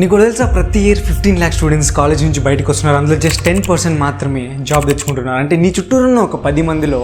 నీకు తెలుసా ప్రతి ఇయర్ 15 lakh స్టూడెంట్స్ కాలేజ్ నుంచి బయటకు వస్తున్నారు. అందులో జస్ట్ 10% మాత్రమే జాబ్ తెచ్చుకుంటున్నారు. అంటే నీ చుట్టూ ఉన్న ఒక 10 మందిలో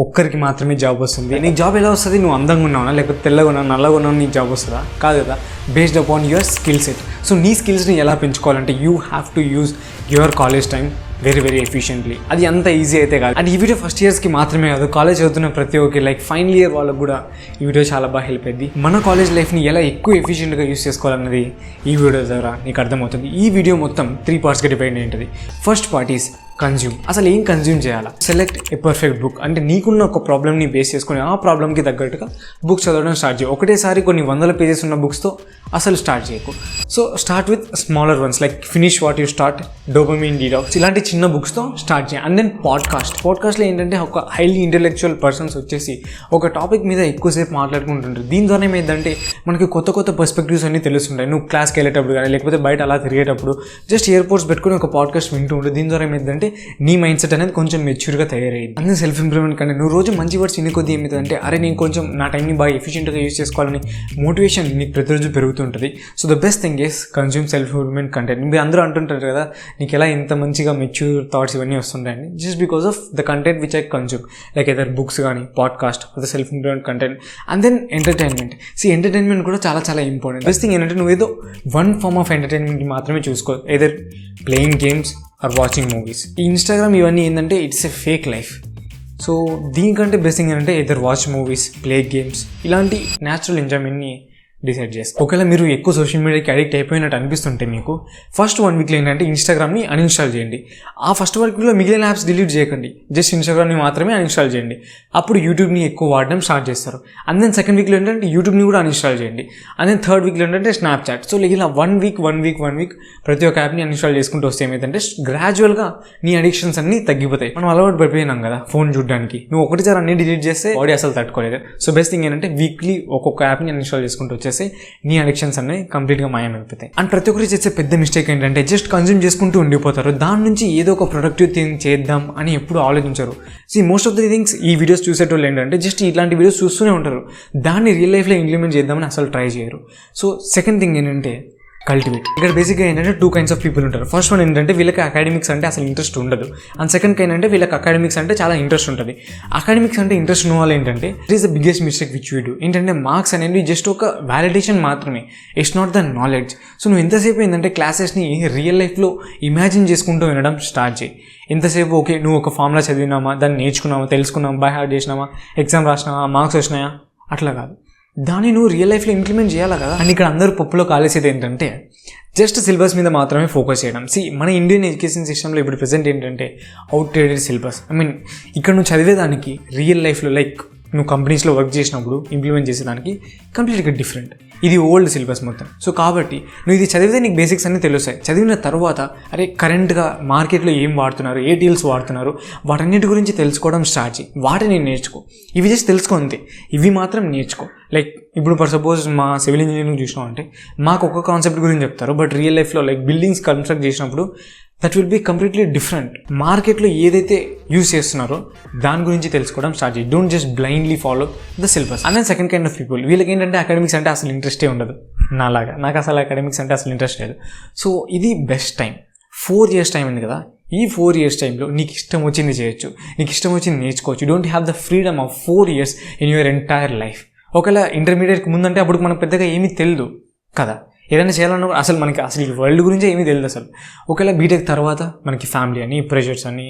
ఒక్కరికి మాత్రమే జాబ్ వస్తుంది. నీకు జాబ్ ఎలా వస్తుంది? నువ్వు అందంగా ఉన్నావునా, లేకపోతే తెల్లగా ఉన్నావు, నల్లగా ఉన్నావు, నీకు జాబ్ వస్తుందా? కాదు కదా. Based upon your skill set. So నీ స్కిల్స్ని ఎలా పెంచుకోవాలంటే you have to use your college time very efficiently. అది అంత ఈజీ అయితే కాదు. అండ్ ఈ వీడియో ఫస్ట్ ఇయర్స్కి మాత్రమే కాదు, కాలేజ్ చదువుతున్న ప్రతి ఒక్కరికి లైక్ ఫైనల్ ఇయర్ వాళ్ళకు కూడా ఈ వీడియో చాలా బాగా హెల్ప్ అయింది. మన కాలేజ్ లైఫ్ని ఎలా ఎక్కువ ఎఫిషియెంట్గా యూస్ చేసుకోవాలన్నది ఈ వీడియో ద్వారా నీకు అర్థమవుతుంది. ఈ వీడియో మొత్తం 3 partsగా డివైడ్ అయి ఉంటుంది. First part is consume. అసలు ఏం కన్జ్యూమ్ చేయాలా? Select a perfect book. అంటే నీకున్న ఒక ప్రాబ్లమ్ని బేస్ చేసుకొని ఆ ప్రాబ్లమ్కి తగ్గట్టుగా బుక్స్ చదవడం స్టార్ట్ చేయి. ఒకటేసారి కొన్ని 100 pages ఉన్న బుక్స్తో అసలు స్టార్ట్ చేయకు. So start with smaller once like finish what you start, dopamine detox, ఇలాంటి చిన్న బుక్స్తో స్టార్ట్ చేయి. అండ్ దెన్ పాడ్కాస్ట్లో ఏంటంటే ఒక హైలీ ఇంటెలెక్చువల్ పర్సన్స్ వచ్చేసి ఒక టాపిక్ మీద ఎక్కువసేపు మాట్లాడుకుంటుంటారు. దీని ద్వారా ఏమైందంటే మనకి కొత్త పర్స్పెక్టివ్స్ అన్నీ తెలుస్తుంటాయి. నువ్వు క్లాస్కి వెళ్ళేటప్పుడు కానీ లేకపోతే బయట అలా తిరిగేటప్పుడు జస్ట్ ఇయర్పోర్ట్స్ పెట్టుకుని ఒక పాడ్కాస్ట్ వింటూ ఉంటుంది. దీని ద్వారా ఏమైందంటే నీ మైండ్ సెట్ అనేది కొంచెం మెచ్యూర్గా తయారైంది. అందుకే సెల్ఫ్ ఇంప్రూవ్మెంట్ కంటే నువ్వు రోజు మంచి వర్డ్స్ ఇన్ని కొద్ది ఏమవుతుందంటే అరే నేను కొంచెం నా టైంని బాగా ఎఫిషియెంట్గా యూజ్ చేసుకోవాలని మోటివేషన్ నీకు ప్రతిరోజు పెరుగుతుంటుంది. So the best thing is consume self improvement content. మీరు అందరూ అంటుంటారు కదా నీకు ఎలా ఇంత మంచిగా మెచ్యూర్ థాట్స్ ఇవన్నీ వస్తుంటాయని. Just because of the content which I consume like either books కానీ podcast or the self improvement content. And then entertainment. Entertainment కూడా చాలా ఇంపార్టెంట్. బెస్ట్ థింగ్ ఏంటంటే నువ్వు ఏదో వన్ ఫార్మ్ ఆఫ్ ఎంటర్టైన్మెంట్ మాత్రమే చూసుకో, either playing games or watching movies. ఈ Instagram ఇవన్నీ ఏంటంటే it's a fake life. So దీనికంటే బెస్ట్ థింగ్ ఏంటంటే either watch movies, play games, ఇలాంటి న్యాచురల్ ఎంజాయ్మెంట్ని డిసైడ్ చేస్తాం. ఒకవేళ మీరు ఎక్కువ సోషల్ మీడియాకి అడిక్ట్ అయిపోయినట్టు అనిపిస్తుంటే మీకు ఫస్ట్ 1 weekలో ఏంటంటే ఇన్స్టాగ్రామ్ని అన్ఇన్స్టాల్ చేయండి. ఆ ఫస్ట్ 1 weekలో మిగిలిన యాప్స్ డిలీట్ చేయకండి, జస్ట్ ఇన్స్టాగ్రామ్ని మాత్రమే అన్ఇన్స్టాల్ చేయండి. అప్పుడు యూట్యూబ్ని ఎక్కువ వాడడం స్టార్ట్ చేస్తారు. అండ్ దెన్ సెకండ్ వీక్లో ఏంటంటే యూట్యూబ్ని కూడా అన్ఇన్స్టాల్ చేయండి. అండ్ దెన్ థర్డ్ వీక్లో ఏంటంటే స్నాప్చాట్. సో ఇలా 1 week ప్రతి ఒక్క యాప్ని అన్ఇన్స్టాల్ చేసుకుంటూ వస్తే ఏమైందంటే గ్రాడ్యువల్గా నీ అడిక్షన్స్ అన్నీ తగ్గిపోతాయి. మనం అలవాటు పడిపోయినాం కదా ఫోన్ చూడడానికి. నువ్వు ఒకటిసారి అన్ని డిలీట్ చేస్తే బాడీ అసలు తట్టుకోలేదు. సో బెస్ట్ థింగ్ ఏంటంటే వీక్లీ ఒక్కొక్క యాప్ని అన్ఇన్స్టాల్ చేసుకుంటూ వచ్చేసి నీ అడిక్షన్స్ అన్నీ కంప్లీట్గా మాయమైపోతాయి. అండ్ ప్రతి ఒక్కరు చేసే పెద్ద మిస్టేక్ ఏంటంటే జస్ట్ కన్జ్యూమ్ చేసుకుంటూ ఉండిపోతారు. దాని నుంచి ఏదో ఒక ప్రొడక్టివ్ థింగ్ చేద్దాం అని ఎప్పుడు ఆలోచించరు. మోస్ట్ ఆఫ్ ది థింగ్స్ ఈ వీడియోస్ చూసేటోళ్ళు ఏంటంటే జస్ట్ ఇట్లాంటి వీడియోస్ చూస్తూనే ఉంటారు, దాన్ని రియల్ లైఫ్లో ఇంప్లిమెంట్ చేద్దామని అసలు ట్రై చేయరు. సో సెకండ్ థింగ్ ఏంటంటే కల్టివేట్. ఇక్కడ బేసిక్గా ఏంటంటే 2 kinds ఆఫ్ పీపుల్ ఉంటారు. ఫస్ట్ వన్ ఏంటంటే వీళ్ళకి అకాడమిక్స్ అంటే అసలు ఇంట్రెస్ట్ ఉండదు. అండ్ సెకండ్ ఏంటంటే వీళ్ళకి అకాడమిక్స్ అంటే చాలా ఇంట్రెస్ట్ ఉంటుంది. అకాడమిక్స్ అంటే ఇంట్రెస్ట్ ఉన్న వాళ్ళు ఏంటంటే it is the biggest mistake which you do. ఏంటంటే మార్క్స్ అనేది జస్ట్ ఒక వ్యాలిడేషన్ మాత్రమే, it's not the knowledge. So నువ్వు ఎంతసేపు ఏంటంటే క్లాసెస్ని రియల్ లైఫ్లో ఇమాజిన్ చేసుకుంటూ వినడం స్టార్ట్ చేయి. ఎంతసేపు ఓకే నువ్వు ఒక ఫార్ములా చదివినామా, దాన్ని నేర్చుకున్నామా, తెలుసుకున్నామా, బై హార్ట్ చేసినామా, ఎగ్జామ్ రాసినామా, మార్క్స్ వచ్చినాయా, అట్లా కాదు. దాన్ని నువ్వు రియల్ లైఫ్లో ఇంప్లిమెంట్ చేయాలి కదా. అండ్ ఇక్కడ అందరూ పప్పులో కాలేసేది ఏంటంటే జస్ట్ సిలబస్ మీద మాత్రమే ఫోకస్ చేయడం. మన ఇండియన్ ఎడ్యుకేషన్ సిస్టంలో ఇప్పుడు ప్రెజెంట్ ఏంటంటే అవుట్డేటెడ్ సిలబస్. ఇక్కడ నువ్వు చదివేదానికి రియల్ లైఫ్లో లైక్ నువ్వు కంపెనీస్లో వర్క్ చేసినప్పుడు ఇంప్లిమెంట్ చేసేదానికి కంప్లీట్గా డిఫరెంట్. ఇది ఓల్డ్ సిలబస్ మొత్తం. సో కాబట్టి నువ్వు ఇది చదివితే నీకు బేసిక్స్ అన్నీ తెలుస్తాయి. చదివిన తర్వాత అరే కరెంట్గా మార్కెట్లో ఏం వాడుతున్నారు, ఏ డీల్స్ వాడుతున్నారు, వాటన్నిటి గురించి తెలుసుకోవడం స్టార్ట్ చేయి. వాటిని నేర్చుకో. ఇవి జస్ట్ తెలుసుకో అంతే, ఇవి మాత్రం నేర్చుకో. లైక్ ఇప్పుడు ఫర్ సపోజ్ మా సివిల్ ఇంజనీరింగ్ చూసినాం అంటే మాకు ఒక కాన్సెప్ట్ గురించి చెప్తారు, బట్ రియల్ లైఫ్లో లైక్ బిల్డింగ్స్ కన్స్ట్రక్ట్ చేసినప్పుడు that will be completely different. మార్కెట్లో ఏదైతే యూస్ చేస్తున్నారో దాని గురించి తెలుసుకోవడం స్టార్ట్ చేయి. Don't just blindly follow the syllabus. And second kind of people వీళ్ళకి ఏంటంటే అకాడమిక్స్ అంటే అసలు ఇంట్రెస్టే ఉండదు. నాకు అసలు అకాడమిక్స్ అంటే అసలు ఇంట్రెస్ట్ లేదు. సో ఇది బెస్ట్ టైం. 4 years టైం ఉంది కదా, ఈ 4 years టైంలో నీకు ఇష్టం వచ్చింది చేయొచ్చు, నీకు ఇష్టం వచ్చింది నేర్చుకోవచ్చు. You don't have the freedom of 4 years in your entire life. ఒకవేళ ఇంటర్మీడియట్కి ముందంటే అప్పుడు మనకు పెద్దగా ఏమీ తెలియదు కదా, ఏదైనా చేయాలన్నా అసలు ఈ వరల్డ్ గురించి ఏమీ తెలియదు అసలు. ఒకవేళ బీటెక్ తర్వాత మనకి ఫ్యామిలీ అని, ప్రెషర్స్ అని,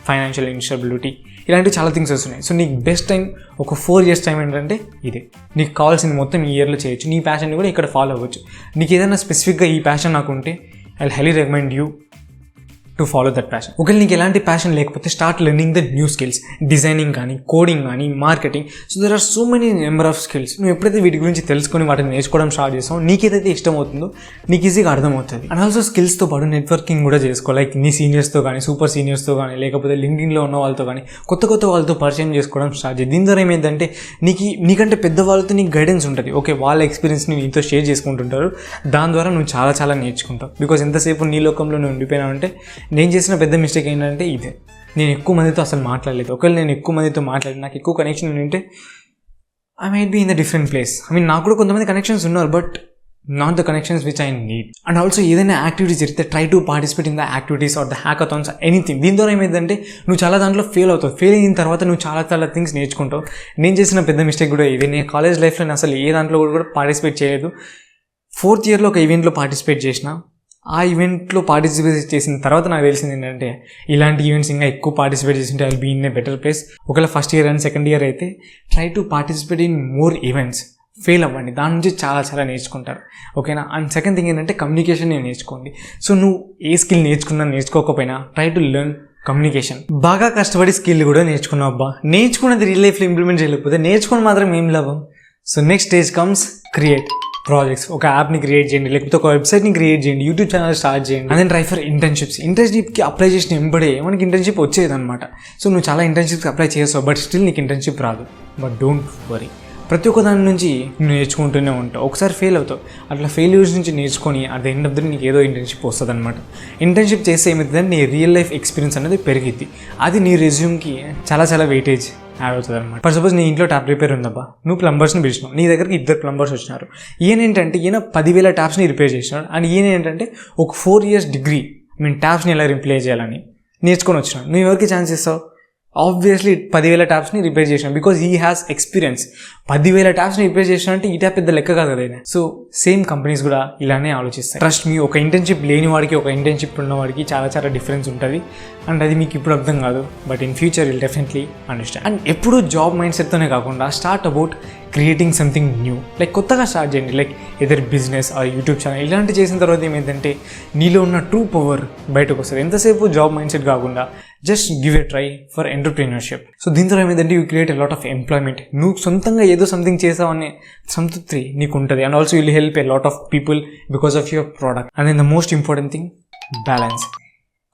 ఫైనాన్షియల్ ఇన్స్టెబిలిటీ, ఇలాంటివి చాలా థింగ్స్ వస్తున్నాయి. సో నీకు బెస్ట్ టైం ఒక 4 years టైం ఏంటంటే ఇదే. నీకు కావాల్సింది మొత్తం ఈ ఇయర్లో చేయొచ్చు. నీ ప్యాషన్ని కూడా ఇక్కడ ఫాలో అవ్వచ్చు. నీకు ఏదైనా స్పెసిఫిక్గా ఈ ప్యాషన్ నాకు ఉంటే I highly recommend you to follow that passion. ఒకవేళ నీకు ఎలాంటి ప్యాషన్ లేకపోతే start learning the new skills, designing కానీ, కోడింగ్ కానీ, marketing. So there are so many number of skills. నువ్వు ఎప్పుడైతే వీటి గురించి తెలుసుకొని వాటిని నేర్చుకోవడం స్టార్ట్ చేస్తావు, నీకు ఏదైతే ఇష్టం అవుతుందో నీకు ఈజీగా అర్థమవుతుంది. అండ్ ఆల్సో స్కిల్స్తో పాటు నెట్వర్కింగ్ కూడా చేసుకో. లైక్ నీ సీనియర్స్తో కానీ, సూపర్ సీనియర్స్తో కానీ, లేకపోతే లింక్డ్ఇన్లో ఉన్న వాళ్ళతో కానీ కొత్త వాళ్ళతో పరిచయం చేసుకోవడం స్టార్ట్ చేయి. దీని ద్వారా ఏమైందంటే నీకంటే పెద్ద వాళ్ళతో నీకు గైడెన్స్ ఉంటుంది. ఓకే వాళ్ళ ఎక్స్పీరియన్స్ని నీతో షేర్ చేసుకుంటుంటారు. దాని ద్వారా నువ్వు చాలా నేర్చుకుంటావు. బికాజ్ ఎంతసేపు నీ లోకంలో నువ్వు ఉండిపోయినావంటే నేను చేసిన పెద్ద మిస్టేక్ ఏంటంటే ఇదే. నేను ఎక్కువ మందితో అసలు మాట్లాడలేదు. ఒకవేళ నేను ఎక్కువ మందితో మాట్లాడి నాకు ఎక్కువ కనెక్షన్ ఉంటే I might be in the different place. నాకు కూడా కొంతమంది కనెక్షన్స్ ఉన్నారు, but not the connections which I need. And also ఏదైనా యాక్టివిటీస్ జరిగితే try to participate in the activities or the hackathons anything. దీని ద్వారా ఏమైందంటే నువ్వు చాలా దాంట్లో ఫెయిల్ అవుతావు. ఫెయిల్ అయిన తర్వాత నువ్వు చాలా థింగ్స్ నేర్చుకుంటావు. నేను చేసిన పెద్ద మిస్టేక్ కూడా ఇది. నేను కాలేజ్ లైఫ్లో నేను అసలు ఏ దాంట్లో కూడా పార్టిసిపేట్ చేయలేదు. 4th ఇయర్లో ఒక ఈవెంట్లో పార్టిసిపేట్ చేసిన. ఆ ఈవెంట్లో పార్టిసిపేట్ చేసిన తర్వాత నాకు తెలిసింది ఏంటంటే ఇలాంటి ఈవెంట్స్ ఇంకా ఎక్కువ పార్టిసిపేట్ చేసింటే I will be in a better place. ఒకవేళ first year and second year అయితే try to participate in more events. Fail అవ్వండి, దాని నుంచి చాలా నేర్చుకుంటారు. ఓకేనా. అండ్ సెకండ్ థింగ్ ఏంటంటే కమ్యూనికేషన్ నేర్చుకోండి. సో నువ్వు ఏ స్కిల్ నేర్చుకోకపోయినా ట్రై టు లెర్న్ కమ్యూనికేషన్. బాగా కష్టపడి స్కిల్ కూడా నేర్చుకున్నావు. నేర్చుకున్నది రియల్ లైఫ్లో ఇంప్లిమెంట్ చేయలేకపోతే నేర్చుకుని మాత్రం ఏం లాభం. So next stage comes create projects. ఒక యాప్ని క్రియేట్ చేయండి, లేకపోతే ఒక వెబ్సైట్ని క్రియేట్ చేయండి, యూట్యూబ్ ఛానల్ స్టార్ట్ చేయండి. అండ్ దెన్ ట్రై ఫర్ ఇంటర్న్షిప్కి అప్లై చేసిన వెంబడే మనకి ఇంటర్న్షిప్ వచ్చేదన్నమాట. సో నువ్వు చాలా ఇంటర్న్షిప్కి అప్లై చేస్తావు, బట్ స్టిల్ నీకు ఇంటర్న్షిప్ రాదు. బట్ డోంట్ వరీ, ప్రతి ఒక్క దాని నుంచి నువ్వు నేర్చుకుంటూనే ఉంటావు. ఒకసారి ఫెయిల్ అవుతావు, అట్లా ఫెయిల్యూర్స్ నుంచి నేర్చుకొని at the end of the day నీకు ఏదో ఇంటర్న్షిప్ వస్తుంది అనమాట. ఇంటర్న్షిప్ చేస్తే ఏమవుతుందంటే నీ రియల్ లైఫ్ ఎక్స్పీరియన్స్ అనేది పెరిగిద్ది. అది నీ రెజ్యూమ్కి చాలా వెయిటేజ్ యాడ్ అవుతుంది అనమాట. ఫర్ సపోజ్ నీ ఇంట్లో ట్యాప్ రిపేర్ ఉందబ్బా, నువ్వు ప్లంబర్స్ని పిలిచినావు, నీ దగ్గరికి 2 ప్లంబర్స్ వచ్చినారు. ఈయన 10,000 ట్యాప్స్ని రిపేర్ చేసినాడు. అండ్ ఏంటంటే ఒక 4 years డిగ్రీ ట్యాప్స్ని ఎలా రిప్లేస్ చేయాలని నేర్చుకొని వచ్చినాడు. నువ్వు ఎవరికి ఛాన్స్ ఇస్తావు? ఆబ్వియస్లీ 10,000 ట్యాప్స్ని రిపేర్ చేసినాడు, బికాజ్ హీ హ్యాస్ ఎక్స్పీరియన్స్. 10,000 ట్యాప్స్ని రిపేర్ చేసినా అంటే ఈ ట్యాప్ పెద్ద లెక్క కాదు కదా. సో సేమ్ కంపెనీస్ కూడా ఇలానే ఆలోచిస్తాయి. ట్రస్ట్ మీ, ఒక ఇంటర్న్షిప్ లేని వాడికి ఒక ఇంటర్న్షిప్ ఉన్నవాడికి చాలా డిఫరెన్స్ ఉంటుంది. అండ్ అది మీకు ఇప్పుడు అర్థం కాదు, but in future will definitely understand. And ఎప్పుడు జాబ్ మైండ్ సెట్తోనే కాకుండా start about creating something new. Like కొత్తగా స్టార్ట్ చేయండి, like either business are YouTube channel. ఇలాంటి చేసిన తర్వాత ఏమైందంటే నీలో ఉన్న ట్రూ పవర్ బయటకు వస్తుంది. ఎంతసేపు జాబ్ మైండ్ సెట్ కాకుండా just give a try for entrepreneurship. So దీంతో ఏమైందంటే you create a lot of employment. నువ్వు సొంతంగా ఏదో సంథింగ్ చేసావనే సంతృప్తి నీకు ఉంటుంది. And also will help a lot of people because of your product. And then the most important thing, balance.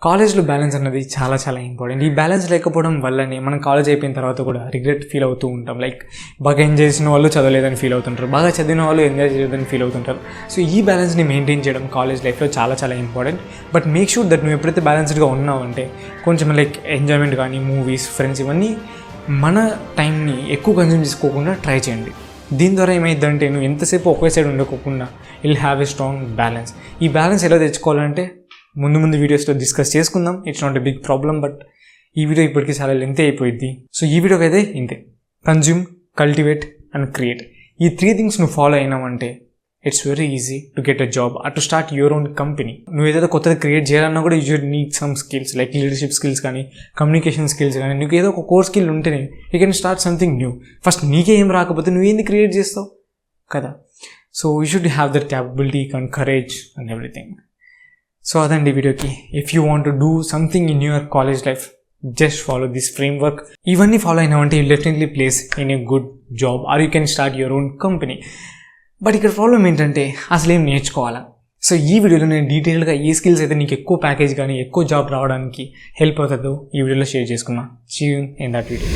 కాలేజ్లో బ్యాలెన్స్ అన్నది చాలా ఇంపార్టెంట్. ఈ బ్యాలెన్స్ లేకపోవడం వల్లనే మనం కాలేజ్ అయిపోయిన తర్వాత కూడా రిగ్రెట్ ఫీల్ అవుతూ ఉంటాం. లైక్ బాగా ఎంజాయ్ చేసిన వాళ్ళు చదవలేదని ఫీల్ అవుతుంటారు, బాగా చదివిన వాళ్ళు ఎంజాయ్ చేయలేదని ఫీల్ అవుతుంటారు. సో ఈ బ్యాలెన్స్ని మెయింటైన్ చేయడం కాలేజ్ లైఫ్లో చాలా important. But make sure that నువ్వు ఎప్పుడైతే బ్యాలెన్స్డ్గా ఉన్నావంటే కొంచెం లైక్ ఎంజాయ్మెంట్ కానీ, మూవీస్, ఫ్రెండ్స్, ఇవన్నీ మన టైంని ఎక్కువ కన్జ్యూమ్ చేసుకోకుండా ట్రై చేయండి. దీని ద్వారా ఏమైందంటే నువ్వు ఎంతసేపు ఒకే సైడ్ ఉండకోకుండా will have a strong balance. ఈ బ్యాలెన్స్ ఎలా తెచ్చుకోవాలంటే ముందు వీడియోస్లో డిస్కస్ చేసుకుందాం. It's not a big problem, but ఈ వీడియో ఇప్పటికీ చాలా లెంత్ అయిపోయింది. సో ఈ వీడియోకి అయితే ఇంతే. Consume, cultivate and create. ఈ 3 things నువ్వు ఫాలో అయినావంటే it's very easy to get a job or to start your own company. నువ్వు ఏదైతే కొత్తది క్రియేట్ చేయాలన్నా కూడా you should need some skills like leadership skills కానీ, కమ్యూనికేషన్ స్కిల్స్ కానీ. నీకు ఏదో ఒక కోర్ స్కిల్ ఉంటేనే you can start something new. First నీకే ఏం రాకపోతే నువ్వేంది క్రియేట్ చేస్తావు కదా. So you should have that capability and courage and everything. So అదండి వీడియోకి. If you want to do something in your college life, just follow this framework. ఇవన్నీ follow అయినామంటే you definitely place in a good job or you can start your own company. But ఇక్కడ problem ఏంటంటే అసలు ఏం నేర్చుకోవాలా. So ఈ వీడియోలో నేను డీటెయిల్గా ఏ స్కిల్స్ అయితే నీకు ఎక్కువ ప్యాకేజ్ కానీ ఎక్కువ జాబ్ రావడానికి హెల్ప్ అవుతుందో ఈ వీడియోలో షేర్ చేసుకున్నా. See you in that video.